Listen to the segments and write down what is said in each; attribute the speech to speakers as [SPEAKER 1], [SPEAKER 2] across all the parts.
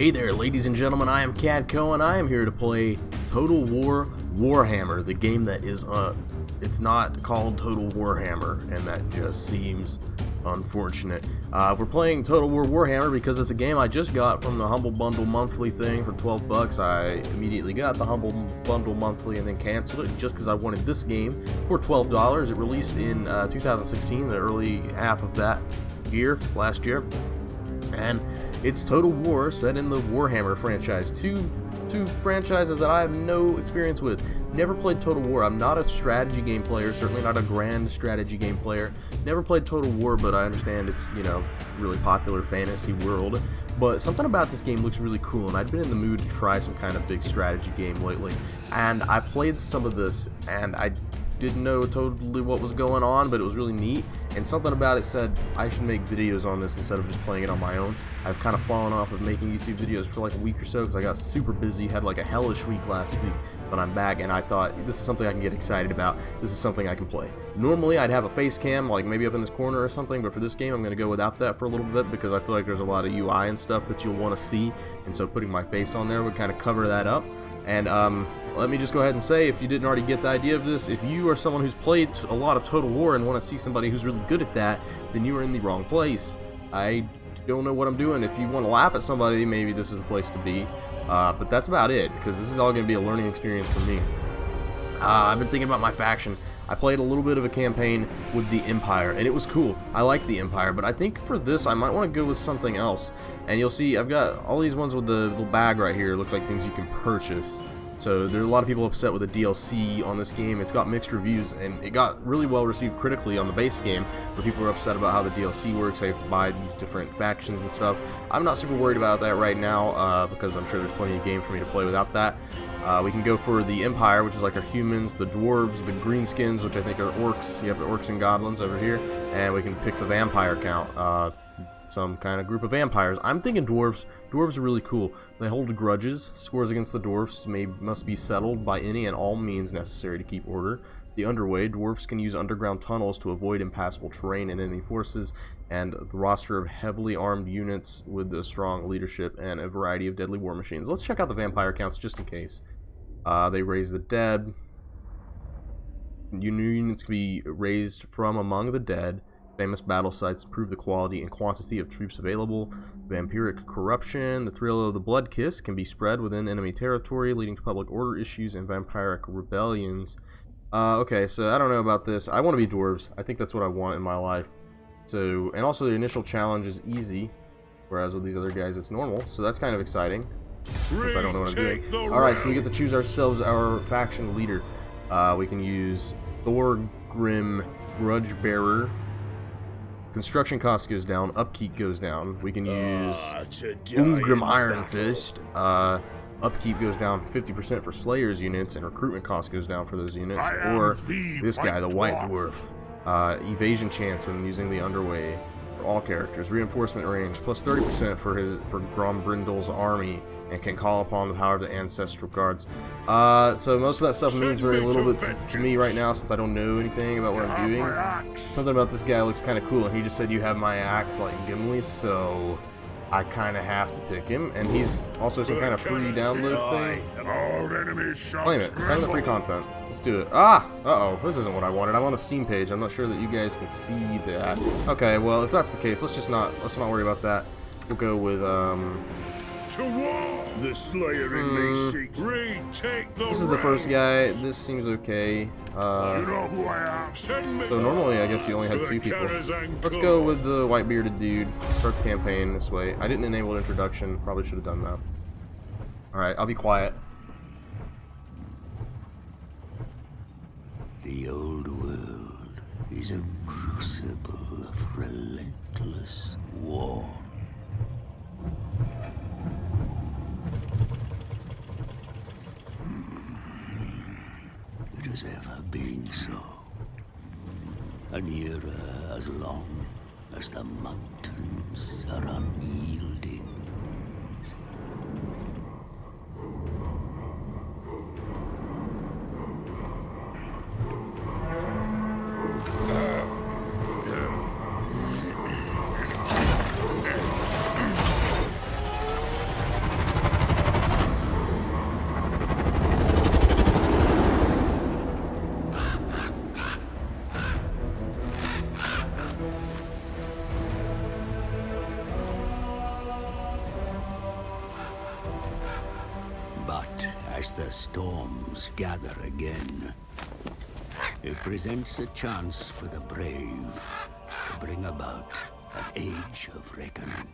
[SPEAKER 1] Hey there, ladies and gentlemen, I am Cadco, and I am here to play Total War Warhammer, the game that is, it's not called Total Warhammer, and that just seems unfortunate. We're playing Total War Warhammer because it's a game I just got from the Humble Bundle monthly thing for 12 bucks. I immediately got the Humble Bundle monthly and then canceled it just because I wanted this game for $12. It released in 2016, the early half of that year, last year, and it's Total War set in the Warhammer franchise. Two franchises that I have no experience with. Never played Total War. I'm not a strategy game player, certainly not a grand strategy game player. Never played Total War, but I understand it's, you know, really popular fantasy world. But something about this game looks really cool, and I'd been in the mood to try some kind of big strategy game lately. And I played some of this, and I didn't know totally what was going on, but it was really neat, and something about it said I should make videos on this instead of just playing it on my own. I've kind of fallen off of making YouTube videos for like a week or so because I got super busy, had like a hellish week last week, but I'm back and I thought this is something I can get excited about. This is something I can play. Normally I'd have a face cam like maybe up in this corner or something, but for this game I'm going to go without that for a little bit because I feel like there's a lot of UI and stuff that you'll want to see, and so putting my face on there would kind of cover that up. And let me just go ahead and say, if you didn't already get the idea of this, if you are someone who's played a lot of Total War and want to see somebody who's really good at that, then you are in the wrong place. I don't know what I'm doing. If you want to laugh at somebody, maybe this is the place to be. But that's about it, because this is all going to be a learning experience for me. I've been thinking about my faction. I played a little bit of a campaign with the Empire, and it was cool. I like the Empire, but I think for this, I might want to go with something else. And you'll see, I've got all these ones with the little bag right here, look like things you can purchase. So there are a lot of people upset with the DLC on this game. It's got mixed reviews, and it got really well received critically on the base game, but people are upset about how the DLC works. I have to buy these different factions and stuff. I'm not super worried about that right now, because I'm sure there's plenty of game for me to play without that. We can go for the Empire, which is like our humans, the dwarves, the Greenskins, which I think are orcs. You have the orcs and goblins over here, and we can pick the vampire count, some kind of group of vampires. I'm thinking dwarves. Dwarves are really cool. They hold grudges. Scores against the dwarves must be settled by any and all means necessary to keep order. The underway, dwarves can use underground tunnels to avoid impassable terrain and enemy forces, and the roster of heavily armed units with a strong leadership and a variety of deadly war machines. Let's check out the vampire counts just in case. They raise the dead. Units can be raised from among the dead. Famous battle sites prove the quality and quantity of troops available. Vampiric corruption. The thrill of the blood kiss can be spread within enemy territory, leading to public order issues and vampiric rebellions. Okay, so I don't know about this. I want to be dwarves. I think that's what I want in my life. So, and also the initial challenge is easy, whereas with these other guys it's normal. So that's kind of exciting, since I don't know what I'm doing. Alright, so we get to choose ourselves our faction leader. We can use Thorgrim Grudgebearer. Construction cost goes down, upkeep goes down. We can use Ungrim Iron Fist. Upkeep goes down 50% for Slayer's units, and recruitment cost goes down for those units. Or this guy, the White Dwarf. Evasion chance when using the underway for all characters. Reinforcement range plus 30% for Grombrindal's army, and can call upon the power of the ancestral guards. So most of that stuff means very little bit to me right now, since I don't know anything about what I'm doing. Something about this guy looks kind of cool, and he just said you have my axe like Gimli, so I kind of have to pick him. And he's also some kind of free download thing. Claim it. Claim the free content. Let's do it. Uh-oh. This isn't what I wanted. I'm on the Steam page. I'm not sure that you guys can see that. Okay, well, if that's the case, let's not worry about that. We'll go with,
[SPEAKER 2] To war! The Slayer may seek. Retake the
[SPEAKER 1] this is the first guy. This seems okay.
[SPEAKER 2] You know who I am. Send me
[SPEAKER 1] So normally I guess you only had 2 people. Let's go with the white bearded dude. Start the campaign this way. I didn't enable introduction. Probably should have done that. Alright, I'll be quiet.
[SPEAKER 3] The old world is a crucible of relentless war. It has ever been so. An era as long as the mountains are unyielding. the storms gather again, it presents a chance for the brave to bring about an age of reckoning.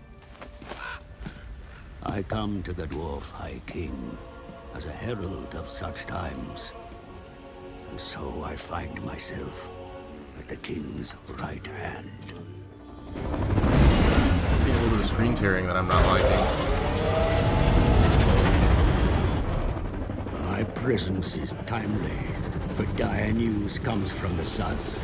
[SPEAKER 3] I come to the Dwarf High King as a herald of such times, and so I find myself at the King's right hand.
[SPEAKER 1] I'm seeing a little bit of screen tearing that I'm not liking.
[SPEAKER 3] My presence is timely, for dire news comes from the south.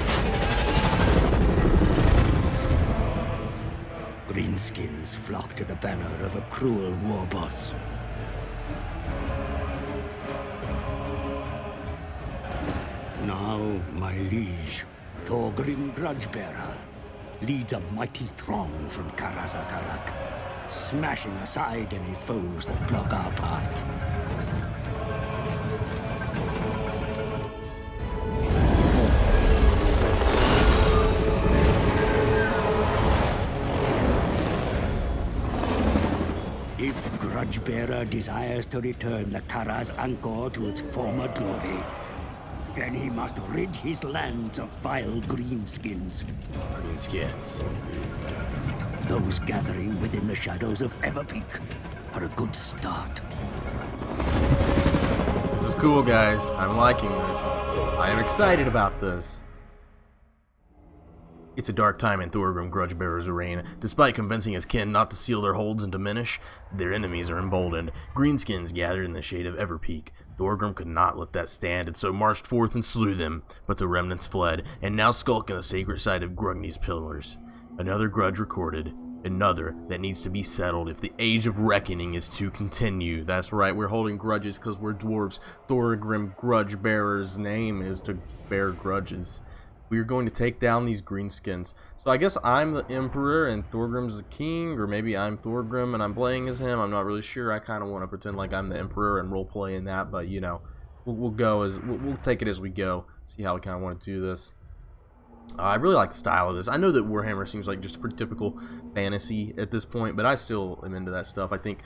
[SPEAKER 3] Greenskins flock to the banner of a cruel war boss. Now, my liege, Thorgrim Grudgebearer, leads a mighty throng from Karazakarak, smashing aside any foes that block our path. If Grudgebearer desires to return the Karaz Angkor to its former glory, then he must rid his lands of vile Greenskins.
[SPEAKER 1] Greenskins.
[SPEAKER 3] Those gathering within the shadows of Everpeak are a good start.
[SPEAKER 1] This is cool, guys. I'm liking this. I am excited about this. It's a dark time in Thorgrim Grudgebearer's reign. Despite convincing his kin not to seal their holds and diminish, their enemies are emboldened. Greenskins gathered in the shade of Everpeak. Thorgrim could not let that stand, and so marched forth and slew them. But the remnants fled, and now skulk in the sacred site of Grugni's pillars. Another grudge recorded. Another that needs to be settled if the age of reckoning is to continue. That's right, we're holding grudges because we're dwarves. Thorgrim Grudgebearer's name is to bear grudges. We're going to take down these greenskins. So I guess I'm the emperor and Thorgrim's the king, or maybe I'm Thorgrim and I'm playing as him. I'm not really sure. I kind of want to pretend like I'm the emperor and roleplay in that, but you know, we'll take it as we go. See how we kind of want to do this. I really like the style of this. I know that Warhammer seems like just a pretty typical fantasy at this point, but I still am into that stuff. I think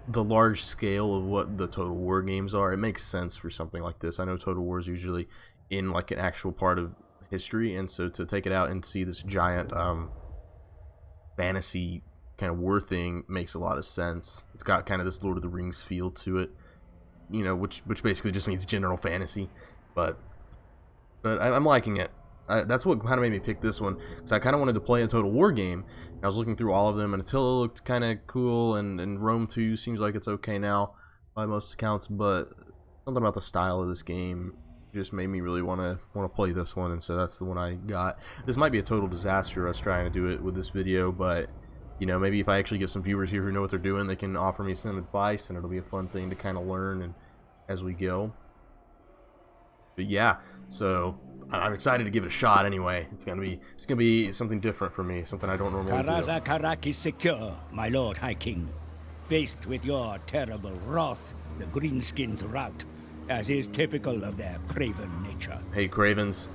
[SPEAKER 1] the large scale of what the Total War games are, it makes sense for something like this. I know Total War is usually in like an actual part of history, and so to take it out and see this giant fantasy kind of war thing makes a lot of sense. It's got kind of this Lord of the Rings feel to it, you know, which basically just means general fantasy, but I'm liking it. That's what kind of made me pick this one, because I kind of wanted to play a Total War game. I was looking through all of them, and Attila looked kind of cool, and Rome 2 seems like it's okay now by most accounts, but something about the style of this game just made me really want to play this one, and so that's the one I got. This might be a total disaster us trying to do it with this video, but you know, maybe if I actually get some viewers here who know what they're doing, they can offer me some advice, and it'll be a fun thing to kind of learn and as we go. But yeah, so I'm excited to give it a shot anyway. It's gonna be something different for me, something I don't normally do.
[SPEAKER 3] Karazakarak is secure, my Lord High King. Faced with your terrible wrath, the Greenskins rout, as is typical of their craven nature.
[SPEAKER 1] Hey, cravens.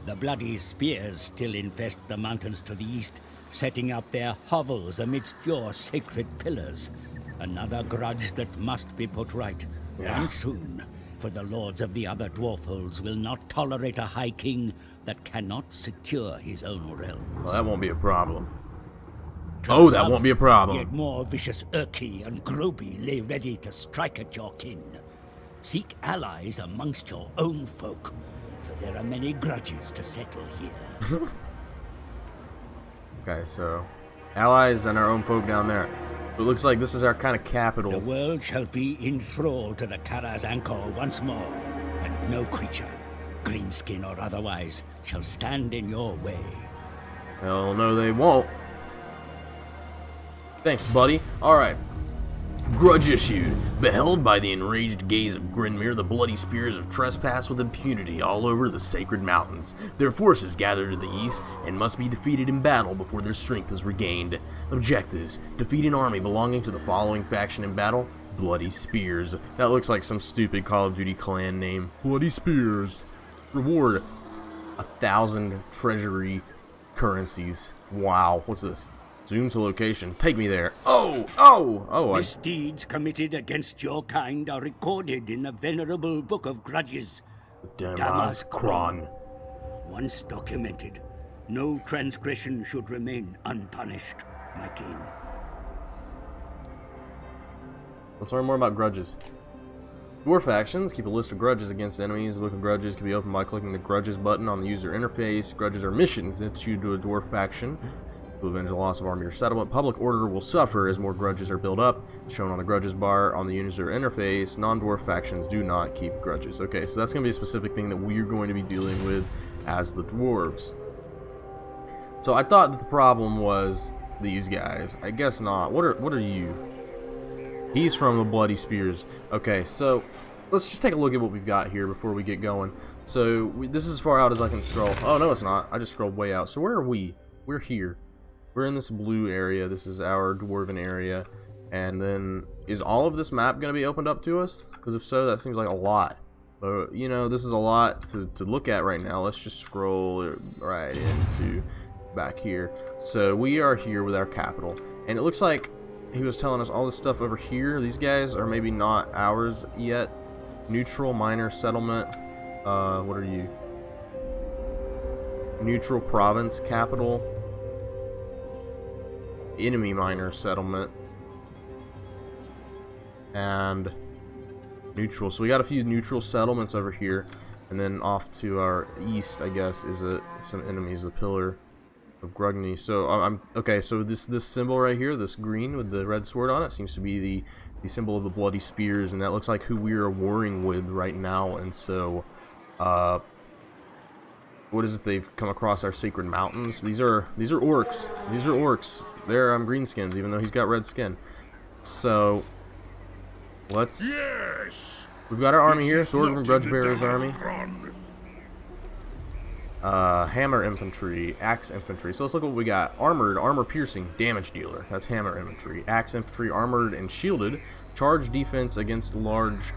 [SPEAKER 3] The bloody spears still infest the mountains to the east, setting up their hovels amidst your sacred pillars. Another grudge that must be put right, and soon, for the lords of the other dwarfholds will not tolerate a High King that cannot secure his own realm.
[SPEAKER 1] Well, that won't be a problem. Oh, that won't be a problem.
[SPEAKER 3] Yet more vicious Urki and Groby lay ready to strike at your kin. Seek allies amongst your own folk, for there are many grudges to settle here.
[SPEAKER 1] Okay, so allies and our own folk down there. It looks like this is our kind of capital.
[SPEAKER 3] The world shall be enthralled to the Karaz Angkor once more, and no creature, greenskin or otherwise, shall stand in your way.
[SPEAKER 1] Hell no, they won't. Thanks, buddy. Alright. Grudge issued. Beheld by the enraged gaze of Grinmere, the bloody spears have trespassed with impunity all over the sacred mountains. Their forces gather to the east and must be defeated in battle before their strength is regained. Objectives: defeat an army belonging to the following faction in battle. Bloody Spears. That looks like some stupid Call of Duty clan name. Bloody Spears. Reward: 1,000 treasury currencies. Wow. What's this? Zoom to location. Take me there. Oh!
[SPEAKER 3] Misdeeds committed against your kind are recorded in the venerable Book of Grudges.
[SPEAKER 1] Damazkron.
[SPEAKER 3] Once documented, no transgression should remain unpunished, my king.
[SPEAKER 1] Let's learn more about grudges. Dwarf actions keep a list of grudges against enemies. The Book of Grudges can be opened by clicking the Grudges button on the user interface. Grudges are missions issued to a dwarf faction to avenge the loss of army or settlement. Public order will suffer as more grudges are built up. Shown on the Grudges bar on the user interface. Non-dwarf factions do not keep grudges. Okay, so that's going to be a specific thing that we're going to be dealing with as the dwarves. So I thought that the problem was these guys. I guess not. What are you? He's from the Bloody Spears. Okay, so let's just take a look at what we've got here before we get going. So this is as far out as I can scroll. Oh, no, it's not. I just scrolled way out. So where are we? We're here. We're in this blue area. This is our dwarven area. And then is all of this map going to be opened up to us? Because if so, that seems like a lot. But, you know, this is a lot to look at right now. Let's just scroll right into back here. So we are here with our capital. And it looks like he was telling us all this stuff over here. These guys are maybe not ours yet. Neutral minor settlement. What are you? Neutral province capital. Enemy minor settlement. And neutral. So we got a few neutral settlements over here. And then off to our east, I guess, is some enemies. The Pillar of Grugny. So okay. So this symbol right here, this green with the red sword on it, seems to be the symbol of the Bloody Spears, and that looks like who we are warring with right now. And so, what is it? They've come across our sacred mountains. These are orcs. These are orcs. They're Greenskins, even though he's got red skin. So let's.
[SPEAKER 2] Yes.
[SPEAKER 1] We've got our army here. Sword from Grudgebearer's army. Hammer infantry, axe infantry. So let's look at what we got. Armored, armor piercing, damage dealer. That's hammer infantry. Axe infantry, armored and shielded. Charge defense against large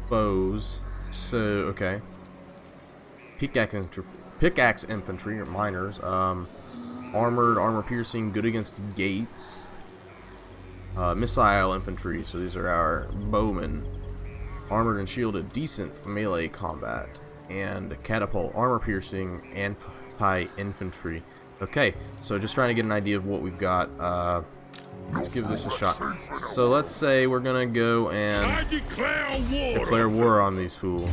[SPEAKER 1] foes. So, okay. Pickaxe infantry, or miners. Armored, armor piercing, good against gates. Missile infantry. So these are our bowmen. Armored and shielded, decent melee combat. And catapult, armor piercing, anti-infantry. Okay, so just trying to get an idea of what we've got. Let's give this a shot. So let's say we're gonna go and declare war on these fools.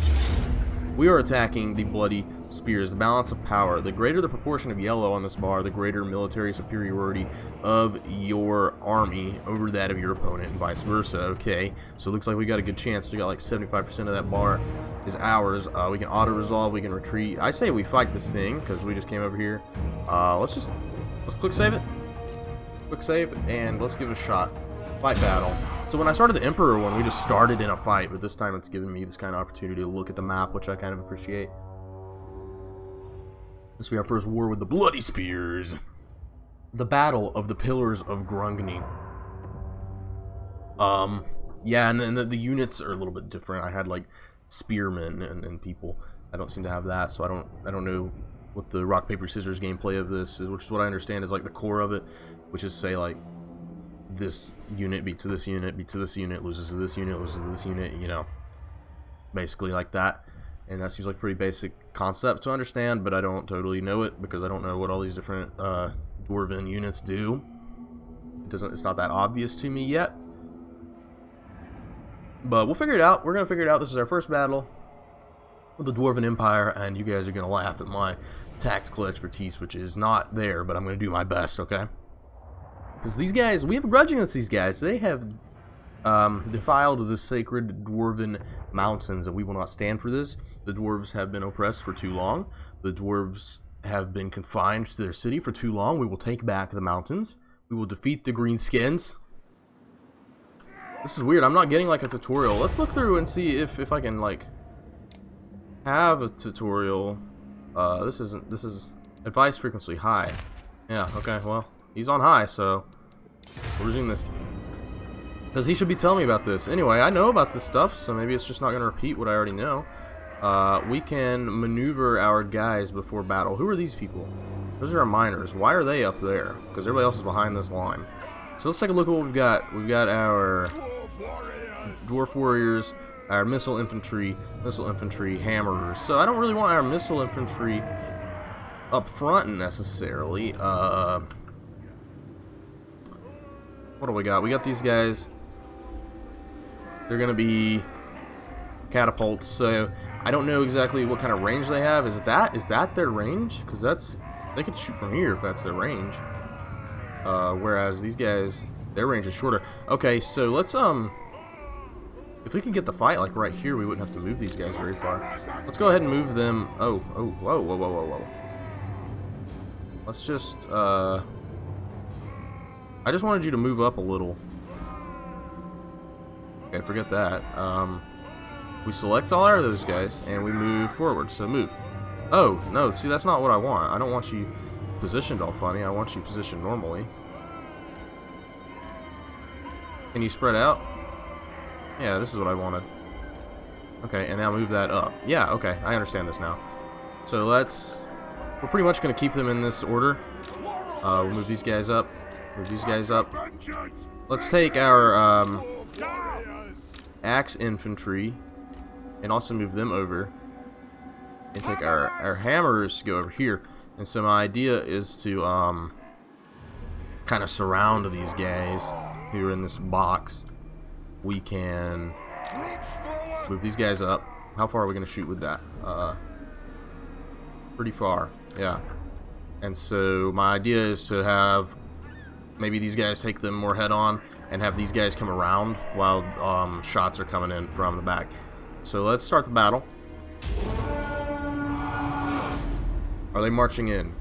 [SPEAKER 1] We are attacking the Bloody Spears. The balance of power. The greater the proportion of yellow on this bar, the greater military superiority of your army over that of your opponent, and vice versa. Okay, so it looks like we got a good chance. We got like 75% of that bar is ours. We can auto-resolve. We can retreat. I say we fight this thing because we just came over here. Let's quick save it. Quick save, and let's give it a shot. Fight battle. So when I started the Emperor one, we just started in a fight, but this time it's given me this kind of opportunity to look at the map, which I kind of appreciate. This will be our first war with the Bloody Spears. The Battle of the Pillars of Grugny. Yeah, and then the units are a little bit different. I had like spearmen and people. I don't seem to have that, so I don't know what the rock paper scissors gameplay of this is, which is what I understand is like the core of it, which is say like this unit beats this unit, beats this unit, loses to this unit, loses to this unit, you know, basically like that. And that seems like a pretty basic concept to understand, but I don't totally know it because I don't know what all these different dwarven units do. It's not that obvious to me yet, but we'll figure it out. We're gonna figure it out. This is our first battle with the Dwarven Empire, and you guys are gonna laugh at my tactical expertise, which is not there, but I'm gonna do my best, okay? Because these guys, we have a grudge against these guys. They have defiled the sacred Dwarven mountains, and we will not stand for this. The dwarves have been oppressed for too long. The dwarves have been confined to their city for too long. We will take back the mountains. We will defeat the Greenskins. This is weird. I'm not getting like a tutorial. Let's look through and see if I can like have a tutorial. This is advice frequency high. Yeah, okay, well, he's on high, so we're using this. Because he should be telling me about this. Anyway, I know about this stuff, so maybe it's just not going to repeat what I already know. We can maneuver our guys before battle. Who are these people? Those are our miners. Why are they up there? Because everybody else is behind this line. So let's take a look at what we've got. We've got our dwarf warriors, our missile infantry, hammerers. So I don't really want our missile infantry up front necessarily. What do we got? We got these guys. They're gonna be catapults. So I don't know exactly what kind of range they have. Is that their range? Because they could shoot from here if that's their range. Whereas these guys, their range is shorter. Okay, so let's if we can get the fight like right here, we wouldn't have to move these guys very far. Let's go ahead and move them. Whoa. Let's just I just wanted you to move up a little. Okay, forget that. We select all of those guys and we move forward. So move. Oh, no, see, that's not what I want. I don't want you positioned all funny. I want you positioned normally. Can you spread out? Yeah, this is what I wanted. Okay, and now move that up. Yeah, okay, I understand this now. So we're pretty much going to keep them in this order. We'll move these guys up. Move these guys up. Let's take our axe infantry and also move them over. And take our hammers to go over here. And so my idea is to kind of surround these guys who are in this box. We can move these guys up. How far are we going to shoot with that? Pretty far, yeah. And so my idea is to have maybe these guys take them more head on and have these guys come around while shots are coming in from the back. So let's start the battle. Are they marching in?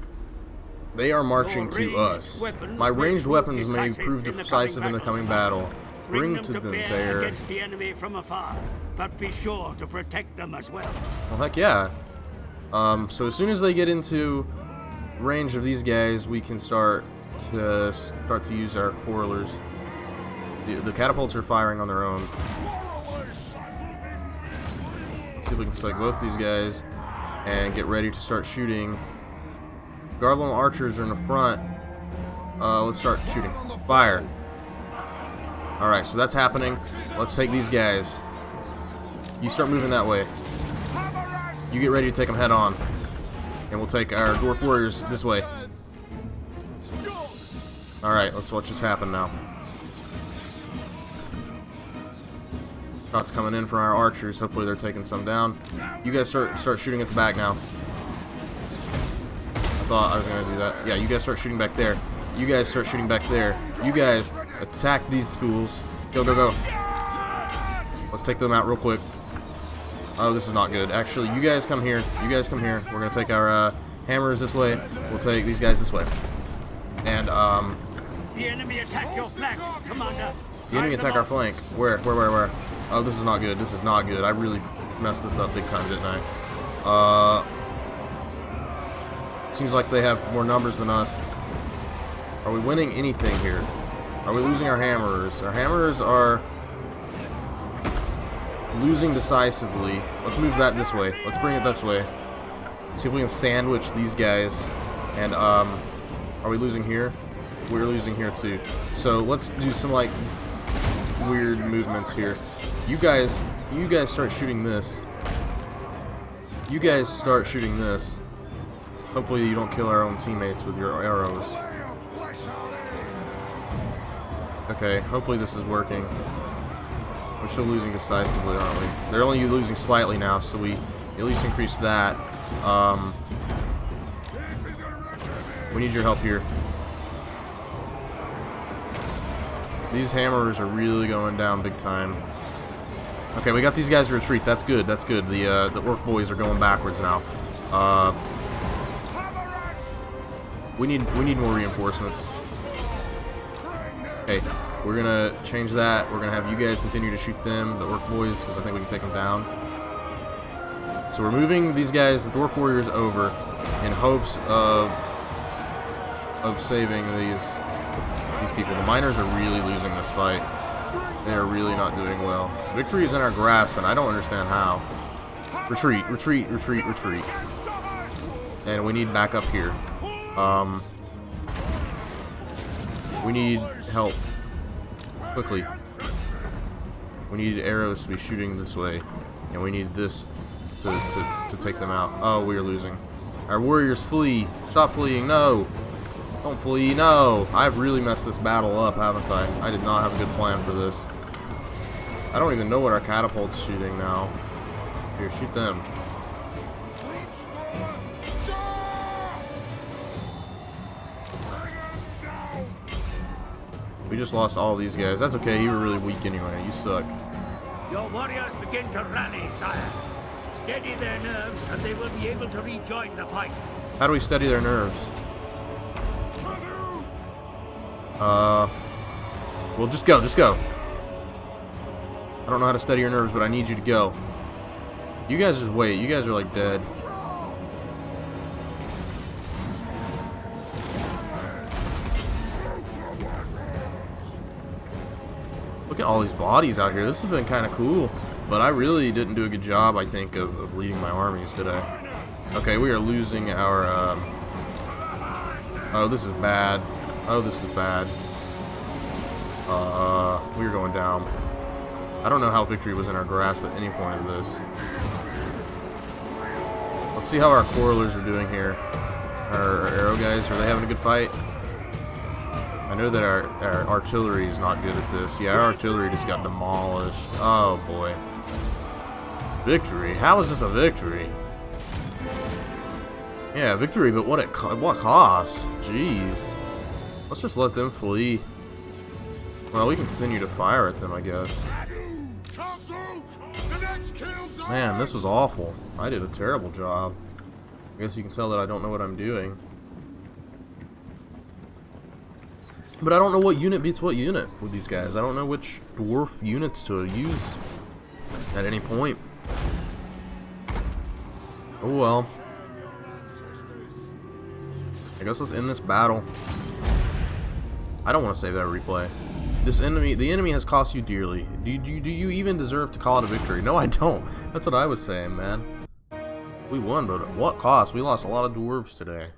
[SPEAKER 1] They are marching to us. My ranged weapons may prove decisive in the coming battle. Bring to them there.
[SPEAKER 3] Against the enemy from afar, but be sure to protect them as well.
[SPEAKER 1] Well, heck yeah. So as soon as they get into range of these guys, we can start to use our quarrelers. The catapults are firing on their own. Let's see if we can select both these guys and get ready to start shooting. Garblem archers are in the front. Let's start shooting. Fire. Alright, so that's happening. Let's take these guys. You start moving that way. You get ready to take them head on. And we'll take our dwarf warriors this way. Alright, let's watch this happen now. Shots coming in from our archers. Hopefully they're taking some down. You guys start shooting at the back now. I thought I was going to do that. Yeah, you guys start shooting back there. You guys start shooting back there. You guys attack these fools. Go, go, go. Let's take them out real quick. Oh, this is not good. Actually, you guys come here. You guys come here. We're going to take our hammers this way. We'll take these guys this way. And,
[SPEAKER 3] the enemy attack your flank, Commander.
[SPEAKER 1] The enemy attack our flank. Where? Oh, this is not good. This is not good. I really messed this up big time, didn't I? Seems like they have more numbers than us. Are we winning anything here? Are we losing our hammerers? Our hammerers are losing decisively. Let's move that this way. Let's bring it this way. See if we can sandwich these guys. And, are we losing here? We're losing here too. So let's do some, like, weird movements here. You guys start shooting this. You guys start shooting this. Hopefully you don't kill our own teammates with your arrows. Okay, hopefully this is working. We're still losing decisively, aren't we? They're only losing slightly now, so we at least increase that. We need your help here. These hammerers are really going down big time. Okay, we got these guys to retreat. That's good. That's good. The orc boys are going backwards now. We need more reinforcements. Okay, we're gonna change that. We're gonna have you guys continue to shoot them, the orc boys, because I think we can take them down. So we're moving these guys, the dwarf warriors, over in hopes of saving these people. The miners are really losing this fight. They are really not doing well. Victory is in our grasp, and I don't understand how. Retreat, retreat, retreat, retreat. And we need backup here. We need help. Quickly. We need arrows to be shooting this way. And we need this to take them out. Oh, we are losing. Our warriors flee. Stop fleeing. No. Don't flee. No. I've really messed this battle up, haven't I? I did not have a good plan for this. I don't even know what our catapult's shooting now. Here, shoot them. We just lost all these guys. That's okay. You were really weak anyway. You suck.
[SPEAKER 3] Your warriors begin to rally, sire. Steady their nerves, and they will be able to rejoin the fight.
[SPEAKER 1] How do we steady their nerves? Well, just go. Just go. I don't know how to steady your nerves, but I need you to go. You guys just wait. You guys are like dead. Look at all these bodies out here. This has been kind of cool, but I really didn't do a good job, I think, of leading my armies today. Okay, we are losing our, oh, this is bad. Oh, this is bad. We're going down. I don't know how victory was in our grasp at any point of this. Let's see how our quarrelers are doing here. Our arrow guys, are they having a good fight? I know that our artillery is not good at this. Yeah, our artillery just got demolished. Oh boy. Victory? How is this a victory? Yeah, victory, but what cost? Jeez. Let's just let them flee. Well, we can continue to fire at them, I guess. Man, this was awful. I did a terrible job. I guess you can tell that I don't know what I'm doing. But I don't know what unit beats what unit with these guys. I don't know which dwarf units to use at any point. Oh well. I guess let's end this battle. I don't want to save that replay. The enemy has cost you dearly. Do you even deserve to call it a victory? No, I don't. That's what I was saying, man. We won, but at what cost? We lost a lot of dwarves today.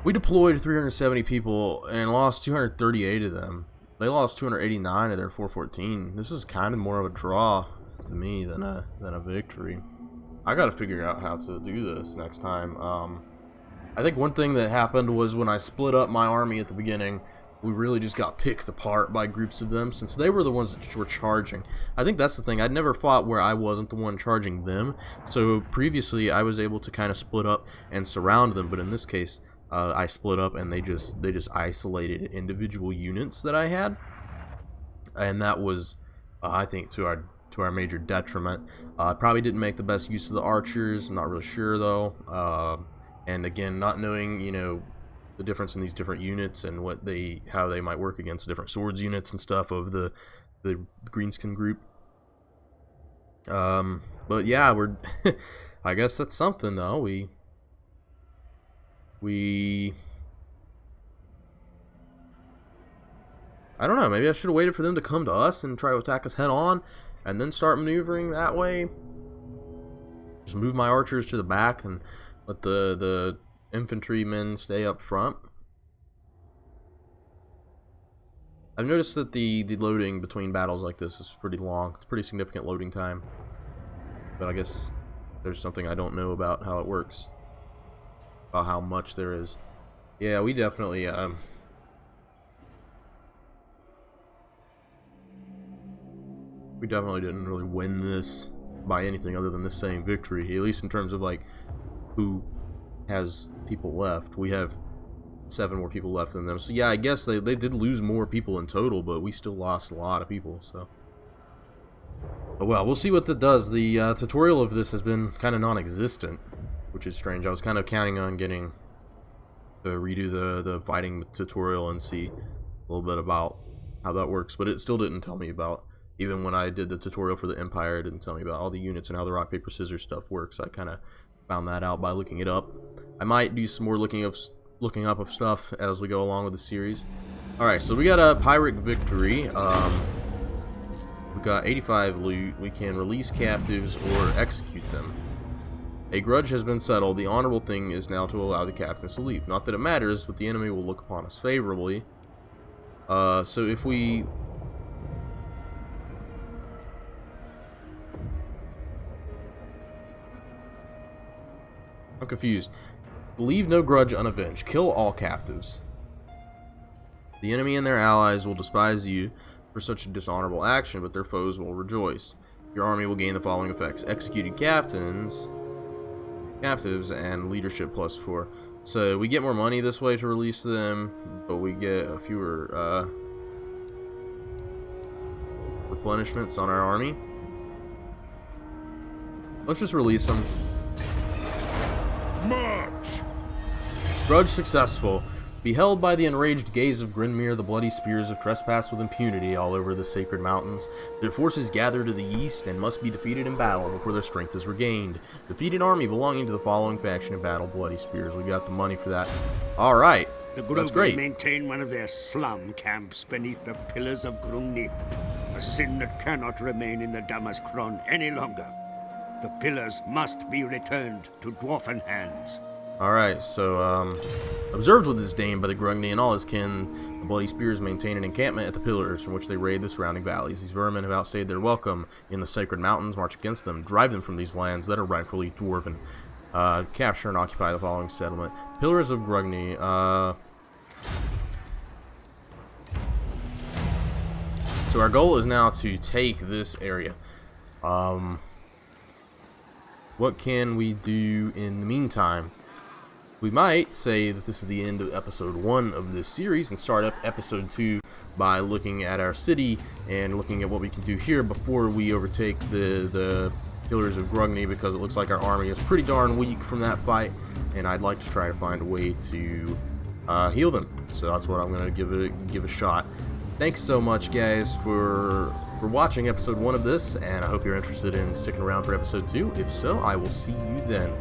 [SPEAKER 1] We deployed 370 people and lost 238 of them. They lost 289 of their 414. This is kind of more of a draw to me than a victory. I got to figure out how to do this next time. I think one thing that happened was when I split up my army at the beginning, we really just got picked apart by groups of them since they were the ones that were charging. I think that's the thing. I'd never fought where I wasn't the one charging them. So previously I was able to kind of split up and surround them, but in this case I split up and they just isolated individual units that I had, and that was I think to our major detriment. Probably didn't make the best use of the archers. I'm not really sure though. And again, not knowing, you know, the difference in these different units and how they might work against different swords units and stuff of the Greenskin group. But yeah, we're I guess that's something though. I don't know, maybe I should have waited for them to come to us and try to attack us head on and then start maneuvering that way. Just move my archers to the back and let the infantrymen stay up front. I've noticed that the loading between battles like this is pretty long. It's pretty significant loading time. But I guess there's something I don't know about how it works. About how much there is. Yeah, we definitely didn't really win this by anything other than this same victory, at least in terms of like who has people left. We have 7 more people left than them, so yeah, I guess they did lose more people in total, but we still lost a lot of people, so but well, we'll see what that does. The tutorial of this has been kind of non-existent, which is strange. I was kind of counting on getting to redo the fighting tutorial and see a little bit about how that works, but it still didn't tell me about. Even when I did the tutorial for the Empire, it didn't tell me about all the units and how the rock, paper, scissors stuff works. I kind of found that out by looking it up. I might do some more looking up of stuff as we go along with the series. Alright, so we got a pirate victory. We've got 85 loot. We can release captives or execute them. A grudge has been settled. The honorable thing is now to allow the captains to leave. Not that it matters, but the enemy will look upon us favorably. So if we... I'm confused. Leave no grudge unavenged. Kill all captives. The enemy and their allies will despise you for such a dishonorable action, but their foes will rejoice. Your army will gain the following effects: executed captives, and leadership +4. So we get more money this way to release them, but we get a fewer replenishments on our army. Let's just release them.
[SPEAKER 2] March!
[SPEAKER 1] Grudge successful. Beheld by the enraged gaze of Grinmere, the bloody spears have trespassed with impunity all over the sacred mountains. Their forces gather to the east and must be defeated in battle before their strength is regained. Defeated army belonging to the following faction in battle: bloody spears. We got the money for that. Alright, that's great.
[SPEAKER 4] Maintain one of their slum camps beneath the pillars of Grungni. A sin that cannot remain in the Damaskron any longer. The pillars must be returned to Dwarfen hands.
[SPEAKER 1] Alright, so, observed with disdain by the Grungni and all his kin, the bloody spears maintain an encampment at the pillars from which they raid the surrounding valleys. These vermin have outstayed their welcome in the sacred mountains. March against them, drive them from these lands that are rightfully Dwarven. Capture and occupy the following settlement: Pillars of Grungni. So our goal is now to take this area. What can we do in the meantime? We might say that this is the end of episode 1 of this series and start up episode 2 by looking at our city and looking at what we can do here before we overtake the Pillars of Grungni, because it looks like our army is pretty darn weak from that fight, and I'd like to try to find a way to heal them. So that's what I'm going to give a shot. Thanks so much, guys, for watching episode 1 of this, and I hope you're interested in sticking around for episode 2. If so, I will see you then.